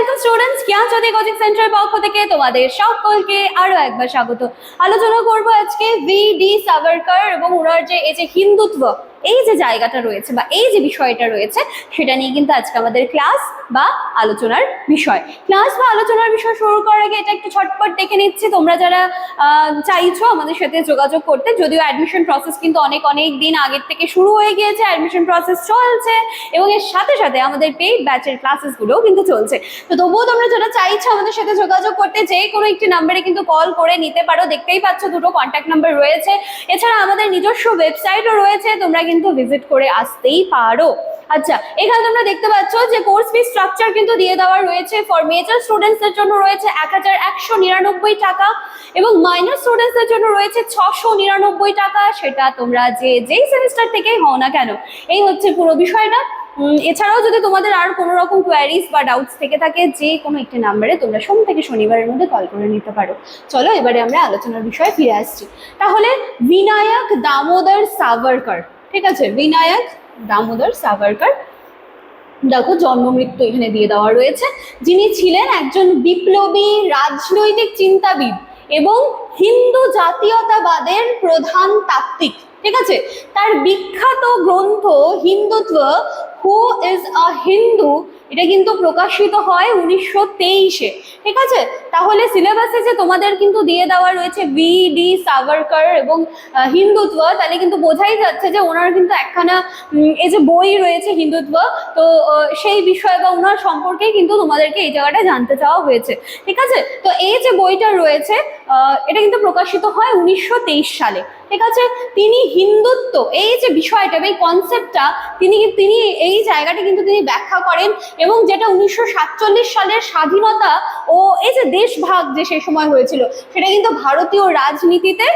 Welcome students, জ্ঞানজ্যোতি coaching সেন্টারের পক্ষ থেকে তোমাদের সকলকে আরো একবার স্বাগত। আলোচনা করব আজকে ভি.ডি. সাভারকর এবং ওনার যে এই যে হিন্দুত্ব এই যে জায়গাটা রয়েছে বা এই যে বিষয়টা রয়েছে সেটা নিয়ে কিন্তু আজকে আমাদের ক্লাস বা আলোচনার বিষয়। ক্লাস বা আলোচনার বিষয় শুরু করার আগে এটা একটু ছটপট দেখে নিচ্ছি, তোমরা যারা চাইছো আমাদের সাথে যোগাযোগ করতে, যদিও অ্যাডমিশন প্রসেস কিন্তু অনেক দিন আগের থেকে শুরু হয়ে গিয়েছে, অ্যাডমিশন প্রসেস চলছে এবং এর সাথে সাথে আমাদের পেইড ব্যাচের ক্লাসেসগুলোও কিন্তু চলছে। তো তবুও তোমরা যারা চাইছো আমাদের সাথে যোগাযোগ করতে, যে কোনো একটি নাম্বারে কিন্তু কল করে নিতে পারো। দেখতেই পাচ্ছ দুটো কন্ট্যাক্ট নাম্বার রয়েছে, এছাড়া আমাদের নিজস্ব ওয়েবসাইটও রয়েছে, তোমরা কিন্তু ভিজিট করে আসতেই পারো। আচ্ছা, এখানে তোমরা দেখতে পাচ্ছ যে কোর্স ফি স্ট্রাকচার কিন্তু দিয়ে দেওয়া রয়েছে। ফর মেজর স্টুডেন্টসদের জন্য রয়েছে 1199 টাকা এবং মাইনর স্টুডেন্টসদের জন্য রয়েছে 699 টাকা। সেটা তোমরা যেই সেমিস্টার থেকেই হও না কেন, এই হচ্ছে পুরো বিষয়টা। এছাড়াও যদি তোমাদের আর কোনো রকম কোয়ারিজ বা ডাউটস থেকে থাকে, যে কোনো একটি নাম্বারে তোমরা সোম থেকে শনিবারের মধ্যে কল করে নিতে পারো। চলো এবারে আমরা আলোচনার বিষয়ে ফিরে আসছি। তাহলে বিনায়ক দামোদর সাভারকর, ঠিক আছে, বিনায়ক দামোদর সাভারকর, দেখো জন্ম মৃত্যু এখানে দিয়ে দেওয়া রয়েছে। যিনি ছিলেন একজন বিপ্লবী রাজনৈতিক চিন্তাবিদ এবং হিন্দু জাতীয়তাবাদের প্রধান তাত্ত্বিক, ঠিক আছে। তার বিখ্যাত গ্রন্থ Hindutva, who is a Hindu, এটা কিন্তু প্রকাশিত হয় 1923-এ, ঠিক আছে। তাহলে সিলেবাসে যে তোমাদের কিন্তু দিয়ে দেওয়া রয়েছে ভি.ডি. সাভারকর এবং হিন্দুত্ব, তাহলে কিন্তু বোঝাই যাচ্ছে যে ওনার কিন্তু একখানা এই যে বই রয়েছে হিন্দুত্ব, তো সেই বিষয় বা ওনার সম্পর্কেই কিন্তু তোমাদেরকে এই জায়গাটা জানতে চাওয়া হয়েছে, ঠিক আছে। তো এই যে বইটা রয়েছে এটা কিন্তু প্রকাশিত হয় 1923 সালে, ঠিক আছে। তিনি হিন্দুত্ব এই যে বিষয়টা, এই কনসেপ্টটা তিনি এই জায়গাটা কিন্তু তিনি ব্যাখ্যা করেন এবং যেটা 1947 সালের স্বাধীনতা ও এই যে দেশভাগ যে সেই সময় হয়েছিল, সেটা কিন্তু ভারতীয় রাজনীতিতে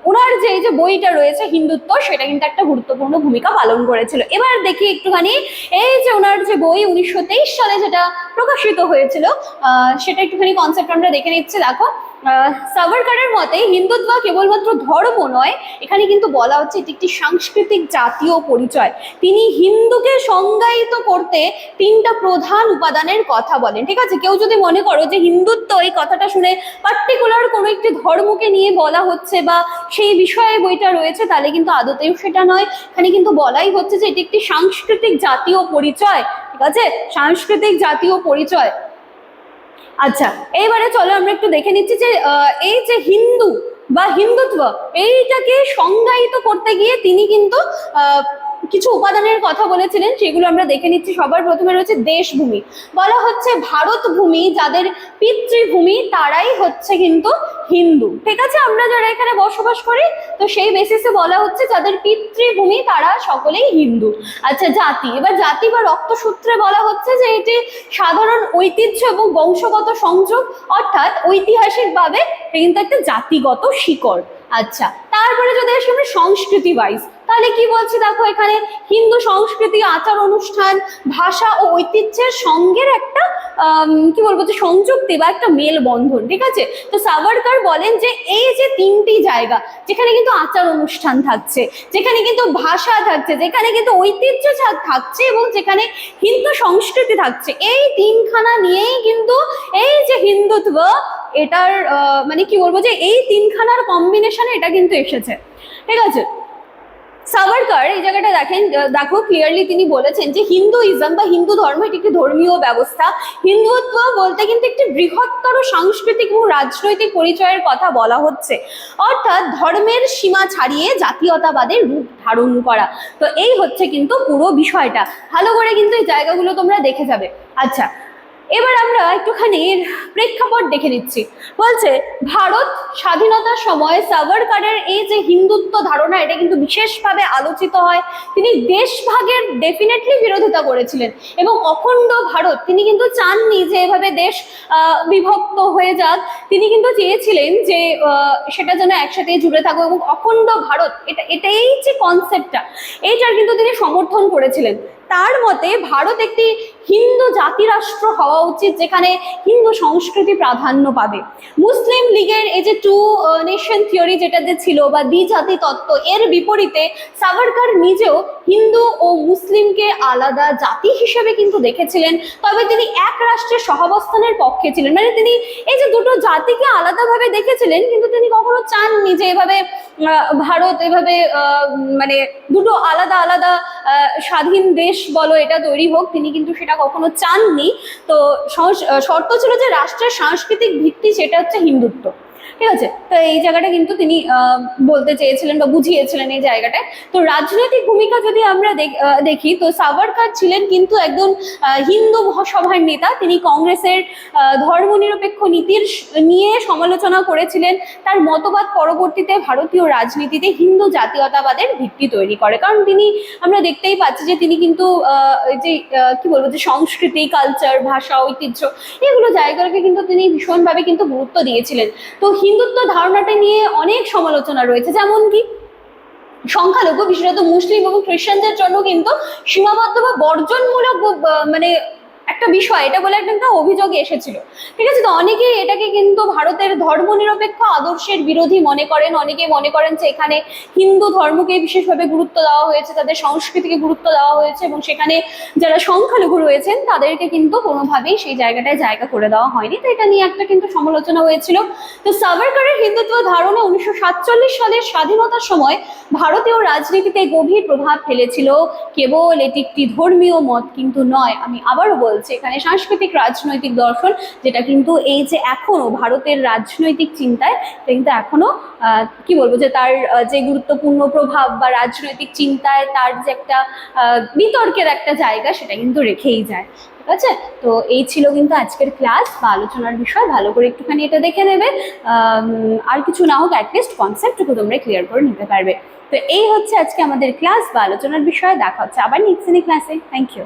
ওনার যে এই যে বইটা রয়েছে হিন্দুত্ব, সেটা কিন্তু একটা গুরুত্বপূর্ণ ভূমিকা পালন করেছিল। এবার দেখি একটুখানি এই যে ওনার যে বই 1923 সালে যেটা প্রকাশিত হয়েছিল, সেটা একটুখানি কনসেপ্ট আমরা দেখে নিচ্ছি। দেখো, সাভারকরের মতে হিন্দুত্ব কেবলমাত্র ধর্ম নয়, এখানে কিন্তু বলা হচ্ছে এটি একটি সাংস্কৃতিক জাতীয় পরিচয়। তিনি হিন্দুকে সংজ্ঞায়িত করতে তিনটা প্রধান উপাদানের কথা বলেন, ঠিক আছে। কেউ যদি মনে করো যে হিন্দুত্ব এই কথাটা শুনে পার্টিকুলার কোনো একটি ধর্মকে নিয়ে বলা হচ্ছে বা সেই বিষয়ে বইটা রয়েছে, তাহলে কিন্তু আদতেও সেটা নয়। এখানে কিন্তু বলাই হচ্ছে যে এটি একটি সাংস্কৃতিক জাতীয় পরিচয়, ঠিক আছে, সাংস্কৃতিক জাতীয় পরিচয়। আচ্ছা, এইবারে চলো আমরা একটু দেখে নিচ্ছি যে এই যে হিন্দু বা হিন্দুত্ব এইটাকে সংজ্ঞায়িত করতে গিয়ে তিনি কিন্তু কিছু উপাদানের কথা বলেছিলেন, সেগুলো আমরা দেখে নিচ্ছি। সবার প্রথমে রয়েছে দেশভূমি। বলা হচ্ছে ভারত ভূমি যাদের পিতৃভূমি তারাই হচ্ছে কিন্তু হিন্দু, ঠিক আছে। আমরা যারা এখানে বসবাস করি, তো সেই বেসিসে বলা হচ্ছে যাদের পিতৃভূমি তারা সকলেই হিন্দু। আচ্ছা, জাতি, এবার জাতি বা রক্তসূত্রে বলা হচ্ছে যে এটি সাধারণ ঐতিহ্য এবং বংশগত সংযোগ, অর্থাৎ ঐতিহাসিকভাবে কিন্তু একটা জাতিগত শিকড়। আচ্ছা, তারপরে যদি আসি আমরা সংস্কৃতি ওয়াইজ, তাহলে কি বলছি দেখো, এখানে হিন্দু সংস্কৃতি, আচার অনুষ্ঠান, ভাষা ও ঐতিহ্যের সঙ্গের একটা কি বলবো যে সংযুক্তি বা একটা মেলবন্ধন, ঠিক আছে। তো সাভারকর বলেন যে এই যে তিনটি জায়গা যেখানে কিন্তু আচার অনুষ্ঠান থাকছে, যেখানে কিন্তু ভাষা থাকছে, যেখানে কিন্তু ঐতিহ্য থাকছে এবং যেখানে হিন্দু সংস্কৃতি থাকছে, এই তিনখানা নিয়েই কিন্তু এই যে হিন্দুত্ব, এটার মানে কি বলবো যে এই তিনখানার কম্বিনেশনে এটা কিন্তু এসেছে, ঠিক আছে। সাভারকর এই জায়গাটা দেখো ক্লিয়ারলি তিনি বলেছেন যে হিন্দুইজম বা হিন্দু ধর্ম এটি একটি ধর্মীয় ব্যবস্থা। হিন্দুত্ব বলতে কিন্তু একটি বৃহত্তর সাংস্কৃতিক এবং রাজনৈতিক পরিচয়ের কথা বলা হচ্ছে, অর্থাৎ ধর্মের সীমা ছাড়িয়ে জাতীয়তাবাদের রূপ ধারণ করা। তো এই হচ্ছে কিন্তু পুরো বিষয়টা, ভালো করে কিন্তু এই জায়গাগুলো তোমরা দেখে যাবে। আচ্ছা, এবার আমরা একটুখানি প্রেক্ষাপট দেখে নিচ্ছি। বলছে ভারত স্বাধীনতার সময় সাভারকরের এই যে হিন্দুত্ব ধারণা, এটা কিন্তু বিশেষভাবে আলোচিত হয়। তিনি দেশভাগের ডেফিনেটলি বিরোধিতা করেছিলেন এবং অখণ্ড ভারত তিনি কিন্তু চাননি যে এভাবে দেশ বিভক্ত হয়ে যাক। তিনি কিন্তু চেয়েছিলেন যে সেটা যেন একসাথে জুড়ে থাকুক এবং অখণ্ড ভারত, এটাই যে কনসেপ্টটা, এইটার কিন্তু তিনি সমর্থন করেছিলেন। তার মতে ভারত একটি হিন্দু জাতিরাষ্ট্র হওয়া উচিত, যেখানে হিন্দু সংস্কৃতি প্রাধান্য পাবে। মুসলিম লীগের এই যে টু নেশন থিওরি যেটা যে ছিল বা দ্বিজাতি তত্ত্ব, এর বিপরীতে সাভারকর নিজেও হিন্দু ও মুসলিমকে আলাদা জাতি হিসেবে কিন্তু দেখেছিলেন। তবে তিনি এক রাষ্ট্রের সহাবস্থানের পক্ষে ছিলেন, মানে তিনি এই যে দুটো জাতিকে আলাদাভাবে দেখেছিলেন, কিন্তু তিনি কখনো চাননি যে এভাবে ভারত এভাবে মানে দুটো আলাদা আলাদা স্বাধীন দেশ বলো এটা তৈরি হোক, তিনি কিন্তু সেটা কখনো চাননি। তো শর্ত ছিল যে রাষ্ট্রের সাংস্কৃতিক ভিত্তি সেটা হচ্ছে হিন্দুত্ব, ঠিক আছে। তো এই জায়গাটা কিন্তু তিনি বলতে চেয়েছিলেন বা বুঝিয়েছিলেন এই জায়গাটায়। তো রাজনৈতিক ভূমিকা যদি আমরা দেখি, তো সাভারকর ছিলেন কিন্তু একজন হিন্দু সভার নেতা। তিনি কংগ্রেসের ধর্মনিরপেক্ষ নীতির নিয়ে সমালোচনা করেছিলেন। তার মতবাদ পরবর্তীতে ভারতীয় রাজনীতিতে হিন্দু জাতীয়তাবাদের ভিত্তি তৈরি করে, কারণ তিনি, আমরা দেখতেই পাচ্ছি যে তিনি কিন্তু যে কি বলবো, যে সংস্কৃতি, কালচার, ভাষা, ঐতিহ্য, এগুলো জায়গাকে কিন্তু তিনি ভীষণভাবে কিন্তু গুরুত্ব দিয়েছিলেন। তো হিন্দুত্ব ধারণাটা নিয়ে অনেক সমালোচনা রয়েছে, যেমন কি সংখ্যালঘু বিশেষত মুসলিম এবং খ্রিস্টানদের জন্য কিন্তু সীমাবদ্ধ বা বর্জনমূলক মানে একটা বিষয় এটা বলে একটা অভিযোগ এসেছিল, ঠিক আছে। তো অনেকেই এটাকে কিন্তু ভারতের ধর্মনিরপেক্ষ আদর্শের বিরোধী মনে করেন। অনেকেই মনে করেন যে এখানে হিন্দু ধর্মকে বিশেষভাবে গুরুত্ব দেওয়া হয়েছে, তাদের সংস্কৃতিকে গুরুত্ব দেওয়া হয়েছে, এবং সেখানে যারা সংখ্যালঘু রয়েছেন তাদেরকে কিন্তু কোনোভাবেই সেই জায়গাটায় জায়গা করে দেওয়া হয়নি। তো এটা নিয়ে একটা কিন্তু সমালোচনা হয়েছিল। তো সাভারকরের হিন্দুত্ব ধারণা 1947 সালের স্বাধীনতার সময় ভারতীয় রাজনীতিতে গভীর প্রভাব ফেলেছিল। কেবল এটি একটি ধর্মীয় মত কিন্তু নয়, আমি আবারও বলছি, এখানে সাংস্কৃতিক রাজনৈতিক দর্শন, যেটা কিন্তু এই যে এখনো ভারতের রাজনৈতিক চিন্তায় কিন্তু এখনো কি বলবো, যে তার যে গুরুত্বপূর্ণ প্রভাব বা রাজনৈতিক চিন্তায় তার যে একটা বিতর্কের একটা জায়গা, সেটা কিন্তু রেখেই যায়, ঠিক আছে। তো এই ছিল কিন্তু আজকের ক্লাস বা আলোচনার বিষয়। ভালো করে একটুখানি এটা দেখে নেবে, আর কিছু না হোক অ্যাটলিস্ট কনসেপ্টটুকু তোমরা ক্লিয়ার করে নিতে পারবে। তো এই হচ্ছে আজকে আমাদের ক্লাস বা আলোচনার বিষয়। দেখা হচ্ছে আবার নেক্সট ক্লাসে। Thank you.